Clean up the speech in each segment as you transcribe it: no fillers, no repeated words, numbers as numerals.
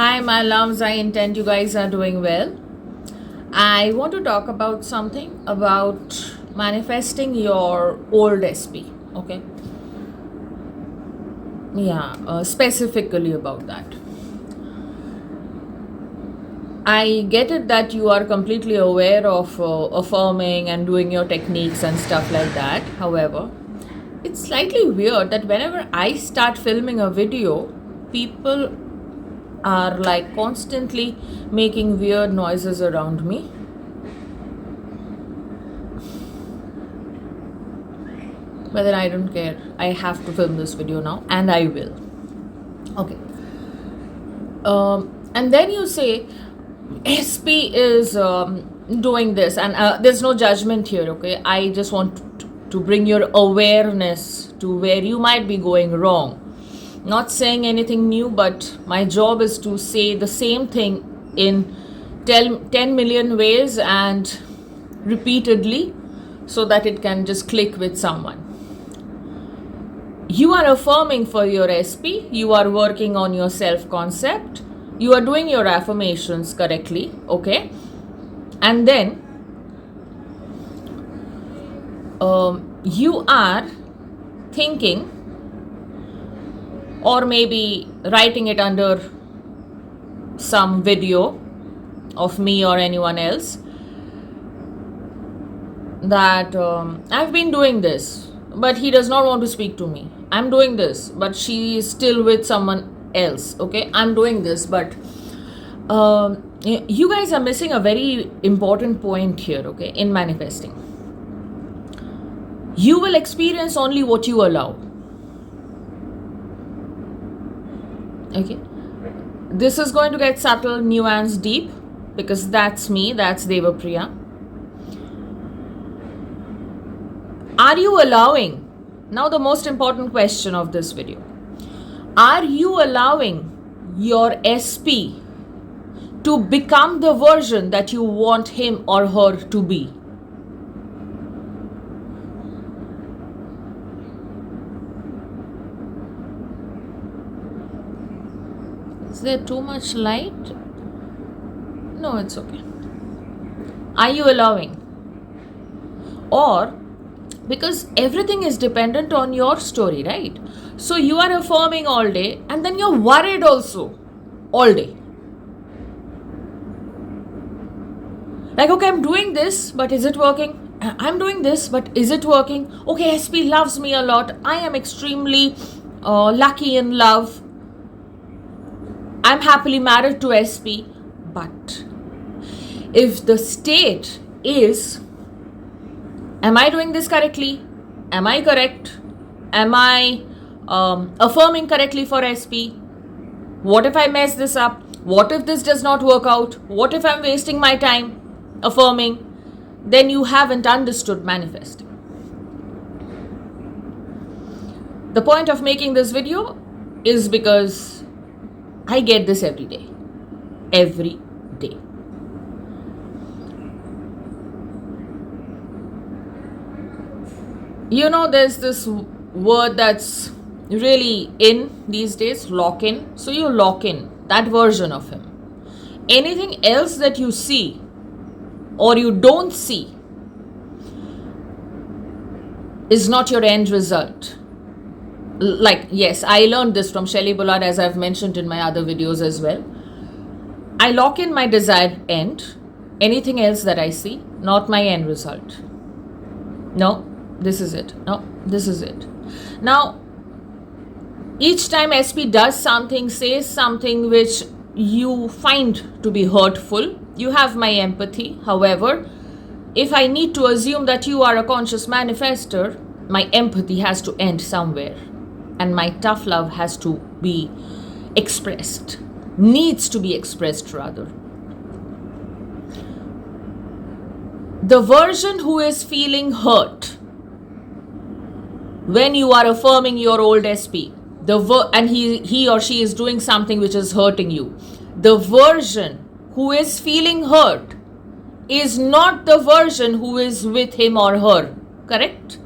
Hi, my loves. I intend you guys are doing well. I want to talk about something about manifesting your old SP. Okay. Yeah, specifically about that. I get it that you are completely aware of affirming and doing your techniques and stuff like that. However, it's slightly weird that whenever I start filming a video, people are like constantly making weird noises around me. But then I don't care. I have to film this video now and I will. Okay. And then you say SP is doing this, and there's no judgment here, okay? I just want to bring your awareness to where you might be going wrong. Not saying anything new, but my job is to say the same thing in 10 million ways and repeatedly so that it can just click with someone. You are affirming for your SP, you are working on your self-concept, you are doing your affirmations correctly, okay? And then you are thinking or maybe writing it under some video of me or anyone else that I've been doing this, but he does not want to speak to me. I'm doing this, but she is still with someone else, okay? I'm doing this, but you guys are missing a very important point here, okay, in manifesting. You will experience only what you allow. Okay, this is going to get subtle, nuanced, deep, because that's me, that's Devapriya. Are you allowing, now the most important question of this video, are you allowing your SP to become the version that you want him or her to be? Is there too much light? No, it's okay. Are you allowing? Or, because everything is dependent on your story, right? So you are affirming all day and then you're worried also all day. Like, okay, I'm doing this, but is it working? I'm doing this, but is it working? Okay, SP loves me a lot. I am extremely lucky in love. I'm happily married to SP. But if the state is, am I doing this correctly? Am I correct? Am I affirming correctly for SP? What if I mess this up? What if this does not work out? What if I'm wasting my time affirming? Then you haven't understood manifesting. The point of making this video is because I get this every day. Every day. You know, there's this word that's really in these days, lock in. So you lock in that version of him. Anything else that you see or you don't see is not your end result. Like, yes, I learned this from Shelley Bullard, as I've mentioned in my other videos as well. I lock in my desired end. Anything else that I see, not my end result. No, this is it. No, this is it. Now, each time SP does something, says something which you find to be hurtful, you have my empathy. However, if I need to assume that you are a conscious manifester, my empathy has to end somewhere. And my tough love has to be expressed. Needs to be expressed, rather. The version who is feeling hurt when you are affirming your old SP, and he or she is doing something which is hurting you, the version who is feeling hurt is not the version who is with him or her, correct?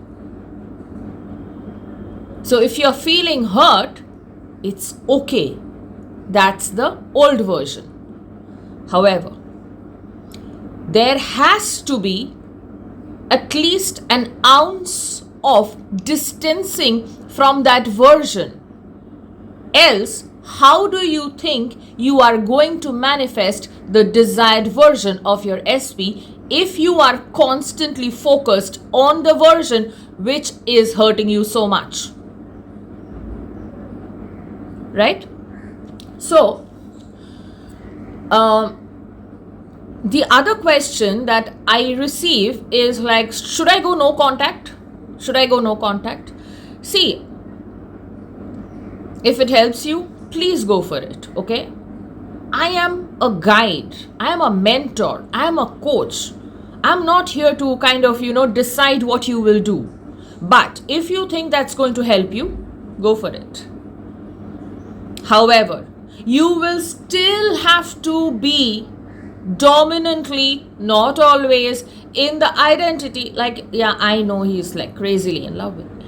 So if you're feeling hurt, it's okay. That's the old version. However, there has to be at least an ounce of distancing from that version. Else, how do you think you are going to manifest the desired version of your SP if you are constantly focused on the version which is hurting you so much? Right? So, the other question that I receive is like, should I go no contact? Should I go no contact? See, if it helps you, please go for it, okay? I am a guide. I am a mentor. I am a coach. I'm not here to kind of, decide what you will do. But if you think that's going to help you, go for it. However, you will still have to be dominantly, not always, in the identity like, yeah, I know he's like crazily in love with me.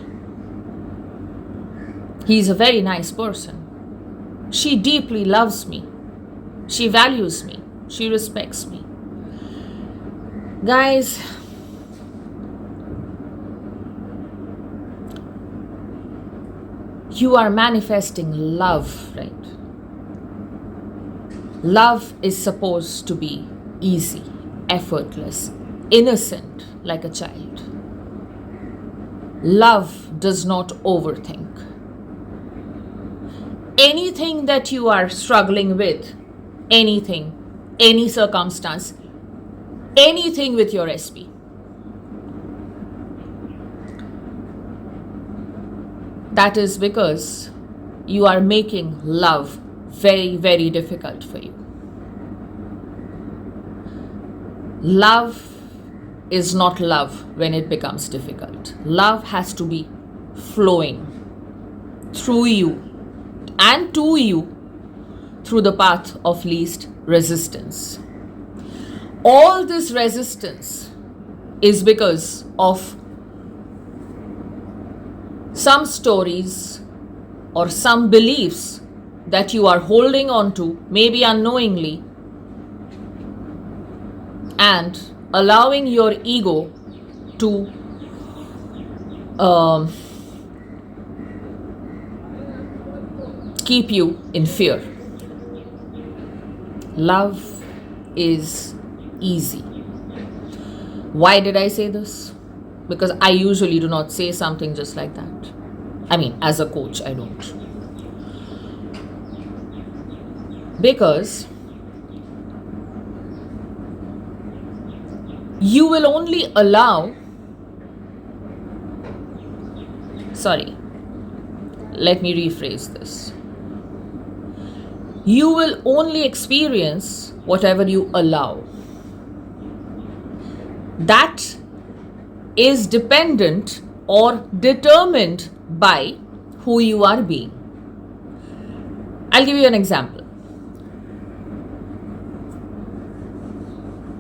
He's a very nice person. She deeply loves me. She values me. She respects me. Guys, you are manifesting love, right? Love is supposed to be easy, effortless, innocent, like a child. Love does not overthink. Anything that you are struggling with, anything, any circumstance, anything with your SP, that is because you are making love very, very difficult for you. Love is not love when it becomes difficult. Love has to be flowing through you and to you through the path of least resistance. All this resistance is because of some stories or some beliefs that you are holding on to, maybe unknowingly, and allowing your ego to keep you in fear. Love is easy. Why did I say this? Because I usually do not say something just like that. I mean, as a coach, I don't. Because you will only allow, let me rephrase this. You will only experience whatever you allow. That is dependent or determined by who you are being. I'll give you an example.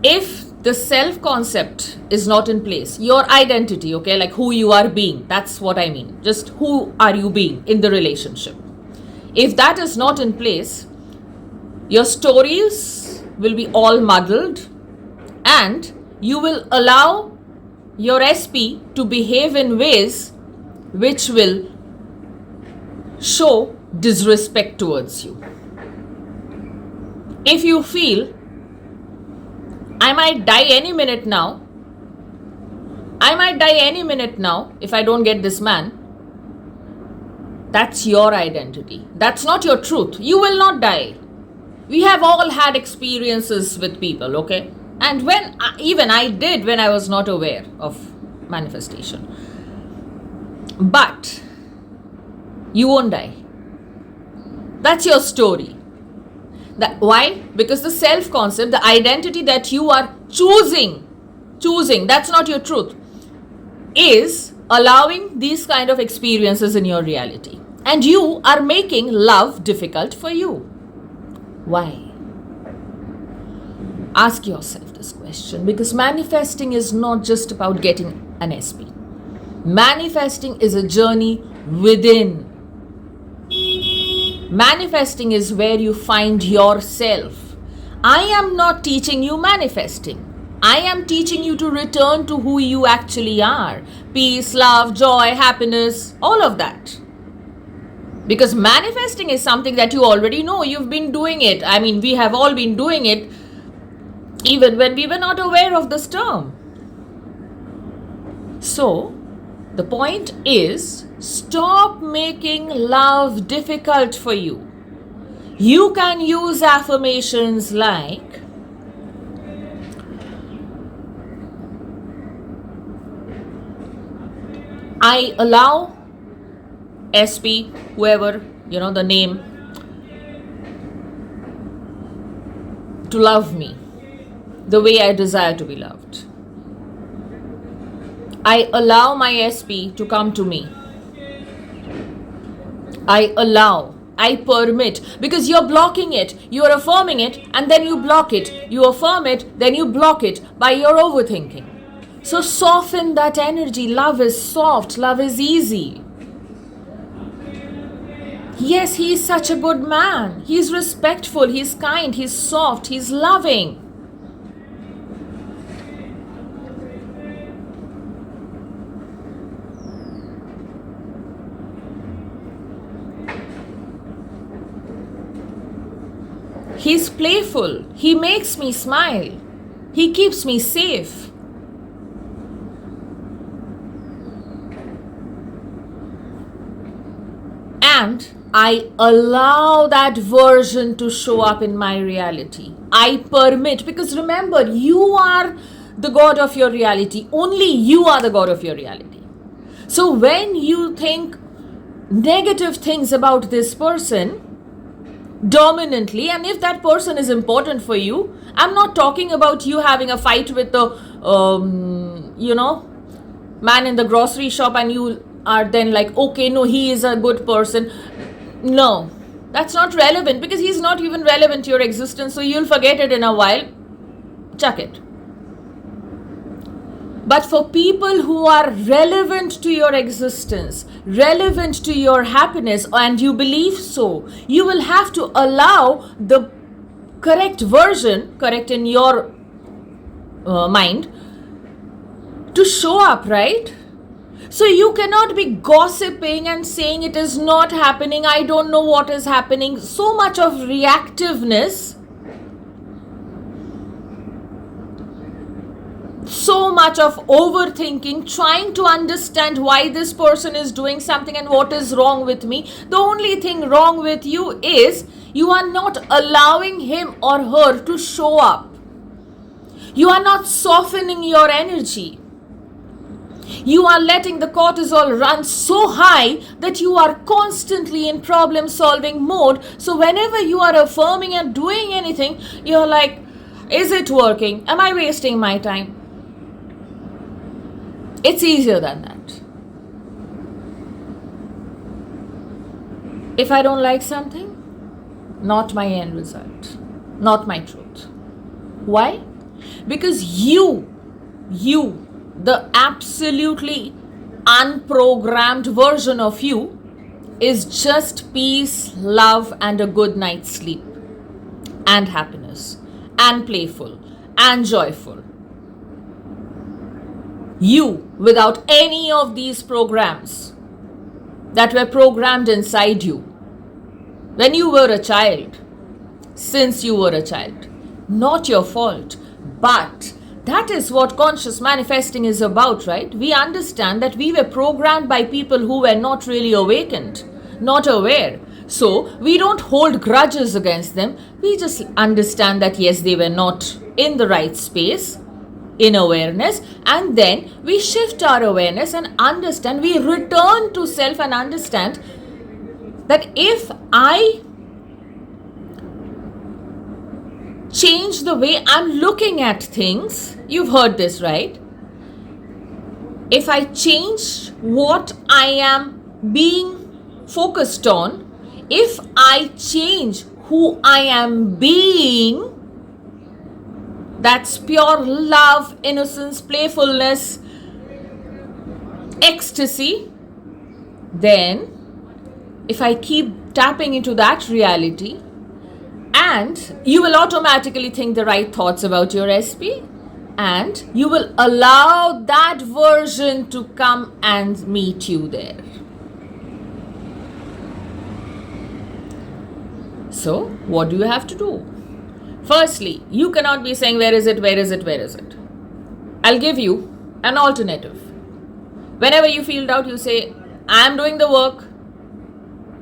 If the self-concept is not in place, your identity, okay, like who you are being, that's what I mean. Just who are you being in the relationship? If that is not in place, your stories will be all muddled and you will allow your SP to behave in ways which will show disrespect towards you. If you feel, I might die any minute now, if I don't get this man, that's your identity. That's not your truth. You will not die. We have all had experiences with people, okay? And when I was not aware of manifestation. But you won't die. That's your story. Why? Because the self-concept, the identity that you are choosing, that's not your truth, is allowing these kind of experiences in your reality. And you are making love difficult for you. Why? Ask yourself this question, because manifesting is not just about getting an SP. Manifesting is a journey within. Manifesting is where you find yourself. I am not teaching you manifesting. I am teaching you to return to who you actually are. Peace, love, joy, happiness, all of that. Because manifesting is something that you already know. You've been doing it. I mean, we have all been doing it even when we were not aware of this term. So, the point is, stop making love difficult for you. You can use affirmations like, I allow SP, whoever, the name, to love me the way I desire to be loved. I allow my SP to come to me. I allow, I permit, because you're blocking it, you're affirming it, and then you block it. You affirm it, then you block it by your overthinking. So soften that energy. Love is soft, love is easy. Yes, he is such a good man. He's respectful, he's kind, he's soft, he's loving. He's playful. He makes me smile. He keeps me safe. And I allow that version to show up in my reality. I permit, because remember, you are the God of your reality. Only you are the God of your reality. So when you think negative things about this person, dominantly, and if that person is important for you, I'm not talking about you having a fight with the man in the grocery shop and you are then like, okay, no, he is a good person. No, that's not relevant, because he's not even relevant to your existence, so you'll forget it in a while. Chuck it. But for people who are relevant to your existence, relevant to your happiness, and you believe so, you will have to allow the correct version, correct in your mind, to show up, right? So you cannot be gossiping and saying it is not happening, I don't know what is happening. So much of reactiveness, so much of overthinking, trying to understand why this person is doing something and what is wrong with me. The only thing wrong with you is you are not allowing him or her to show up. You are not softening your energy. You are letting the cortisol run so high that you are constantly in problem solving mode. So whenever you are affirming and doing anything, you're like, is it working? Am I wasting my time? It's easier than that. If I don't like something, not my end result, not my truth. Why? Because you, the absolutely unprogrammed version of you, is just peace, love, and a good night's sleep, and happiness, and playful, and joyful. You, without any of these programs that were programmed inside you when you were a child, since you were a child, not your fault, but that is what conscious manifesting is about, right? We understand that we were programmed by people who were not really awakened, not aware. So we don't hold grudges against them. We just understand that yes, they were not in the right space, in awareness, and then we shift our awareness and understand, we return to self and understand that if I change the way I'm looking at things, you've heard this, right? If I change what I am being focused on, if I change who I am being, that's pure love, innocence, playfulness, ecstasy, then if I keep tapping into that reality, and you will automatically think the right thoughts about your SP, and you will allow that version to come and meet you there. So, what do you have to do? Firstly, you cannot be saying, where is it, where is it, where is it? I'll give you an alternative. Whenever you feel doubt, you say, I'm doing the work.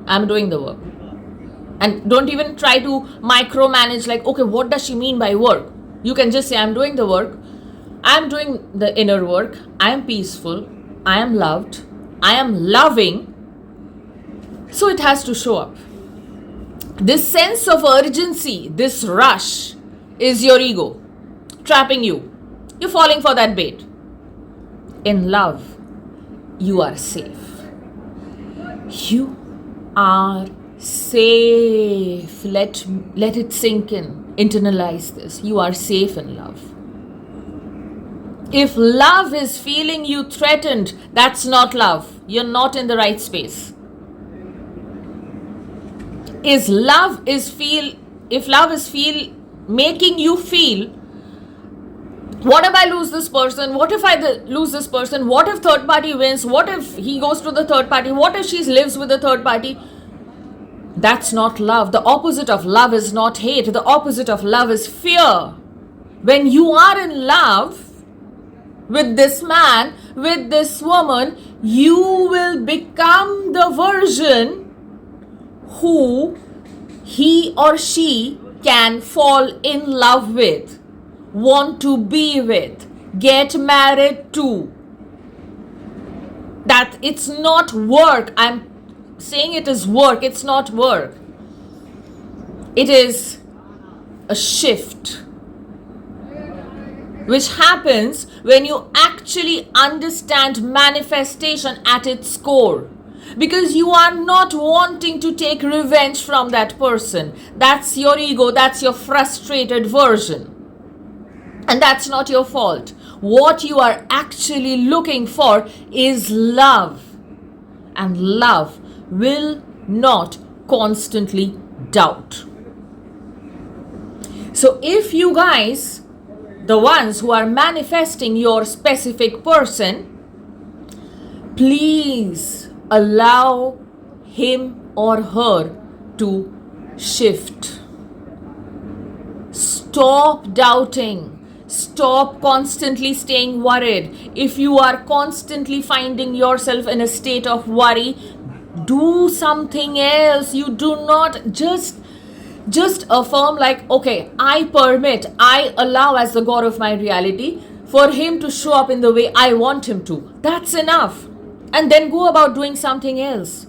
I'm doing the work. And don't even try to micromanage, like, okay, what does she mean by work? You can just say, I'm doing the work. I'm doing the inner work. I am peaceful. I am loved. I am loving. So it has to show up. This sense of urgency, this rush, is your ego trapping you. You're falling for that bait. In love, you are safe. You are safe. Let it sink in. Internalize this. You are safe in love. If love is feeling you threatened, that's not love. You're not in the right space. If love is making you feel, what if I lose this person? What if I lose this person? What if third party wins? What if he goes to the third party? What if she lives with the third party? That's not love. The opposite of love is not hate. The opposite of love is fear. When you are in love with this man, with this woman, you will become the version who he or she can fall in love with, want to be with, get married to. That it's not work. I'm saying it is work. It's not work. It is a shift which happens when you actually understand manifestation at its core. Because you are not wanting to take revenge from that person. That's your ego. That's your frustrated version. And that's not your fault. What you are actually looking for is love. And love will not constantly doubt. So if you guys, the ones who are manifesting your specific person, please allow him or her to shift. Stop doubting. Stop constantly staying worried. If you are constantly finding yourself in a state of worry, do something else. You do not just affirm like, okay, I permit, I allow as the God of my reality for him to show up in the way I want him to. That's enough. And then go about doing something else.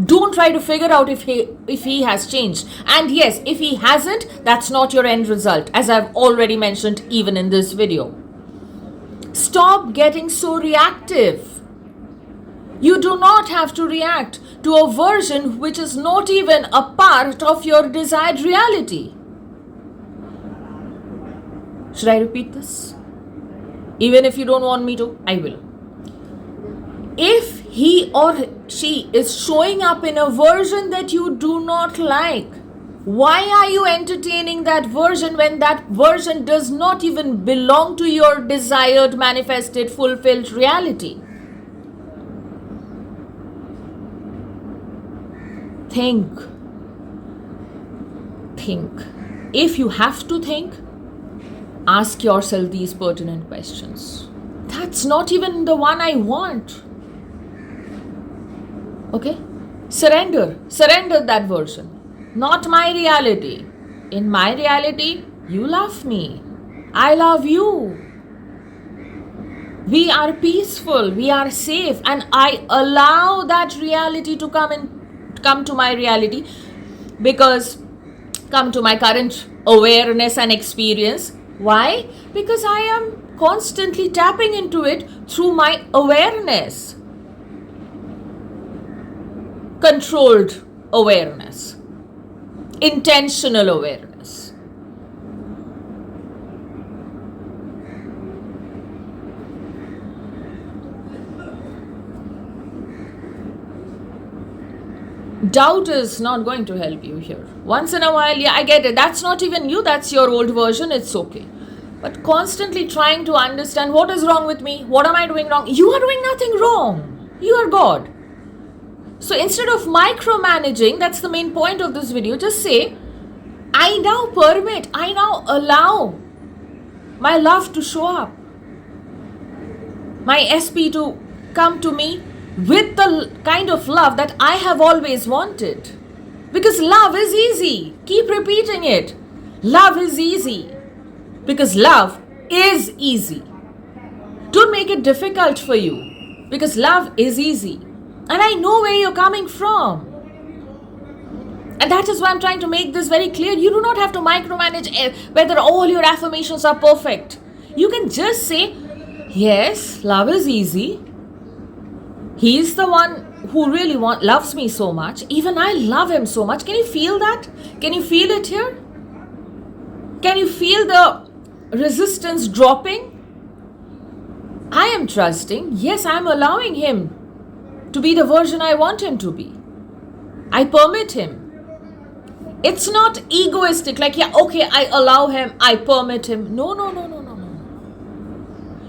Don't try to figure out if he has changed. And yes, if he hasn't, that's not your end result, as I've already mentioned even in this video. Stop getting so reactive. You do not have to react to a version which is not even a part of your desired reality. Should I repeat this? Even if you don't want me to, I will. If he or she is showing up in a version that you do not like, why are you entertaining that version when that version does not even belong to your desired, manifested, fulfilled reality? Think. If you have to think, ask yourself these pertinent questions. That's not even the one I want. Okay? Surrender that version. Not my reality. In my reality, you love me. I love you. We are peaceful. We are safe. And I allow that reality to come to my reality, because come to my current awareness and experience. Why? Because I am constantly tapping into it through my awareness. Controlled awareness, intentional awareness. Doubt is not going to help you here. Once in a while, yeah, I get it. That's not even you, that's your old version, it's okay. But constantly trying to understand what is wrong with me, what am I doing wrong? You are doing nothing wrong. You are God. So instead of micromanaging, that's the main point of this video, just say, I now permit, I now allow my love to show up. My SP to come to me with the kind of love that I have always wanted. Because love is easy. Keep repeating it. Love is easy. Because love is easy. Don't make it difficult for you. Because love is easy. And I know where you're coming from. And that is why I'm trying to make this very clear. You do not have to micromanage whether all your affirmations are perfect. You can just say, yes, love is easy. He is the one who really loves me so much. Even I love him so much. Can you feel that? Can you feel it here? Can you feel the resistance dropping? I am trusting. Yes, I am allowing him to be the version I want him to be. I permit him. It's not egoistic, like, yeah, okay, I allow him, I permit him. No.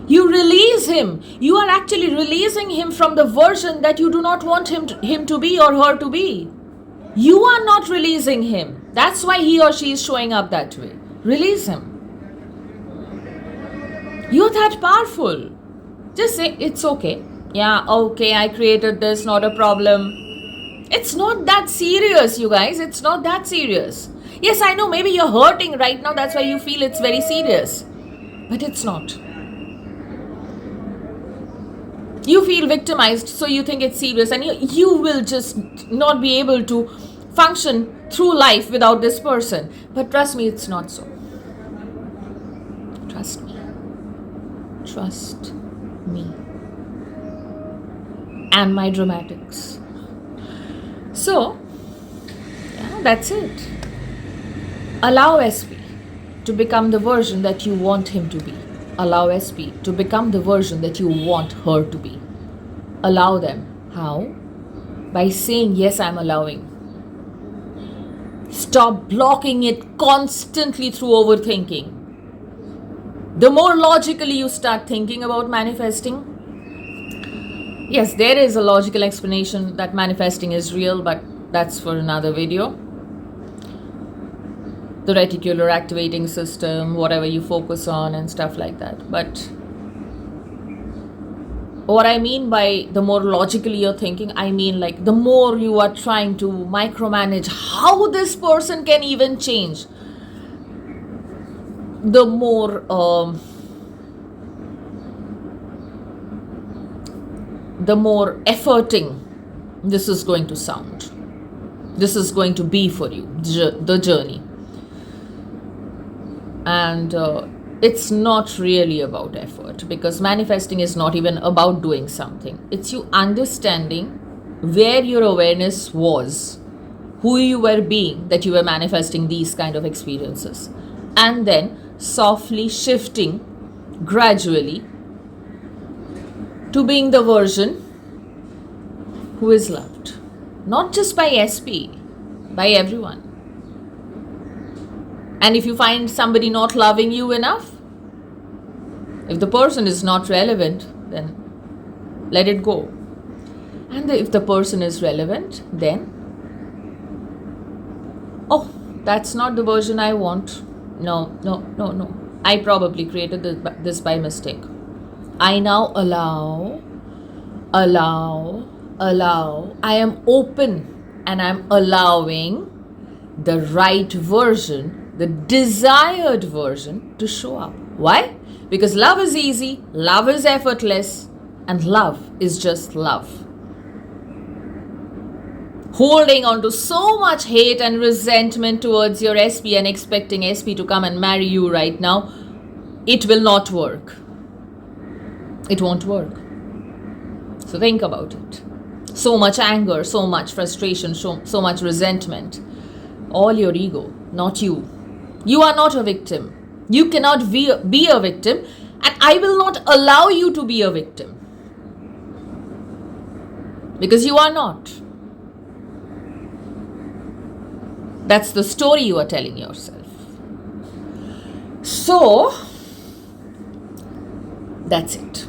You release him. You are actually releasing him from the version that you do not want him to be or her to be. You are not releasing him. That's why he or she is showing up that way. Release him. You're that powerful. Just say, it's okay. Yeah, okay, I created this, not a problem. It's not that serious, you guys. It's not that serious. Yes, I know, maybe you're hurting right now. That's why you feel it's very serious. But it's not. You feel victimized, so you think it's serious, and you will just not be able to function through life without this person. But trust me, it's not so. Trust me. Trust me. And my dramatics. So, yeah, that's it. Allow SP to become the version that you want him to be. Allow SP to become the version that you want her to be. Allow them. How? By saying, yes, I'm allowing. Stop blocking it constantly through overthinking. The more logically you start thinking about manifesting, yes, there is a logical explanation that manifesting is real, but that's for another video. The reticular activating system, whatever you focus on and stuff like that. But what I mean by the more logically you're thinking, I mean like the more you are trying to micromanage how this person can even change, the more efforting this is going to sound. This is going to be for you, the journey. And it's not really about effort, because manifesting is not even about doing something. It's you understanding where your awareness was, who you were being, that you were manifesting these kind of experiences, and then softly shifting gradually to being the version who is loved, not just by SP, by everyone. And if you find somebody not loving you enough, if the person is not relevant, then let it go. And if the person is relevant, then, oh, that's not the version I want. No. I probably created this by mistake. I now allow. I am open and I'm allowing the right version, the desired version to show up. Why? Because love is easy, love is effortless, and love is just love. Holding on to so much hate and resentment towards your SP and expecting SP to come and marry you right now, it will not work. It won't work. So think about it. So much anger, so much frustration, so much resentment. All your ego, not you. You are not a victim. You cannot be a victim, and I will not allow you to be a victim. Because you are not. That's the story you are telling yourself. So, that's it.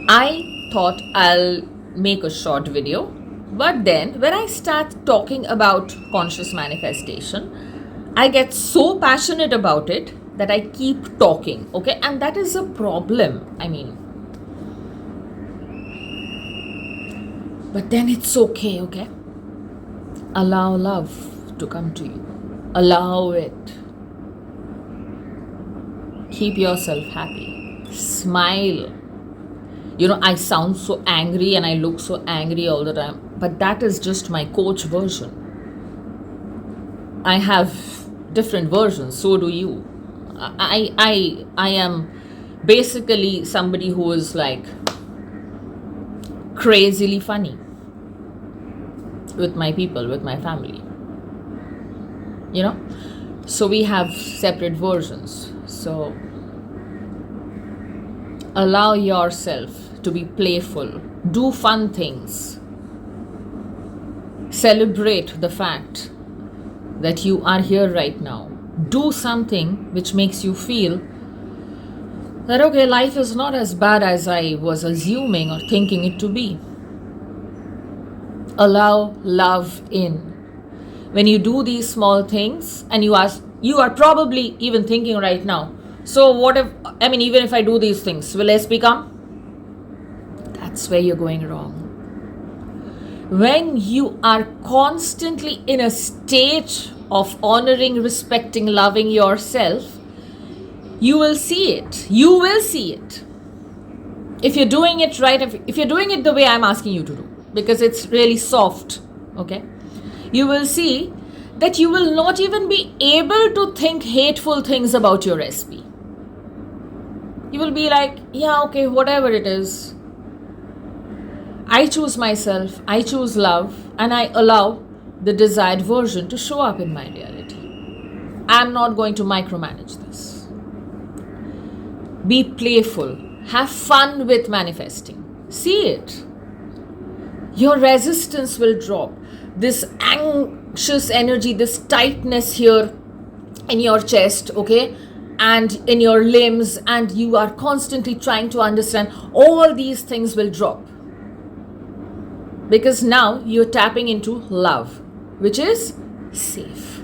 I thought I'll make a short video, but then when I start talking about conscious manifestation, I get so passionate about it that I keep talking, okay? And that is a problem. I mean, but then it's okay, okay? Allow love to come to you. Allow it. Keep yourself happy. Smile. You know, I sound so angry and I look so angry all the time, but that is just my coach version. I have different versions, so do you. I am basically somebody who is like crazily funny with my people, with my family. You know? So we have separate versions. So allow yourself to be playful. Do fun things. Celebrate the fact that you are here right now. Do something which makes you feel that, okay, life is not as bad as I was assuming or thinking it to be. Allow love in. When you do these small things and you are probably even thinking right now, so what if, I mean, even if I do these things, will SP come? That's where you're going wrong. When you are constantly in a state of honoring, respecting, loving yourself, you will see it. You will see it. If you're doing it right, if you're doing it the way I'm asking you to do, because it's really soft, okay? You will see that you will not even be able to think hateful things about your SP. You will be like, yeah, okay, whatever it is. I choose myself, I choose love, and I allow the desired version to show up in my reality. I'm not going to micromanage this. Be playful. Have fun with manifesting. See it. Your resistance will drop. This anxious energy, this tightness here in your chest, okay, and in your limbs, and you are constantly trying to understand, all these things will drop. Because now you're tapping into love, which is safe,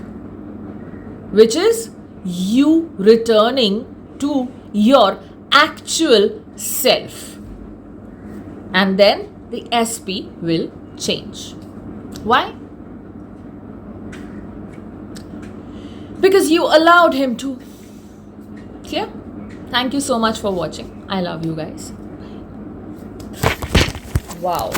which is you returning to your actual self. And then the SP will change. Why? Because you allowed him to. Clear? Thank you so much for watching. I love you guys. Wow.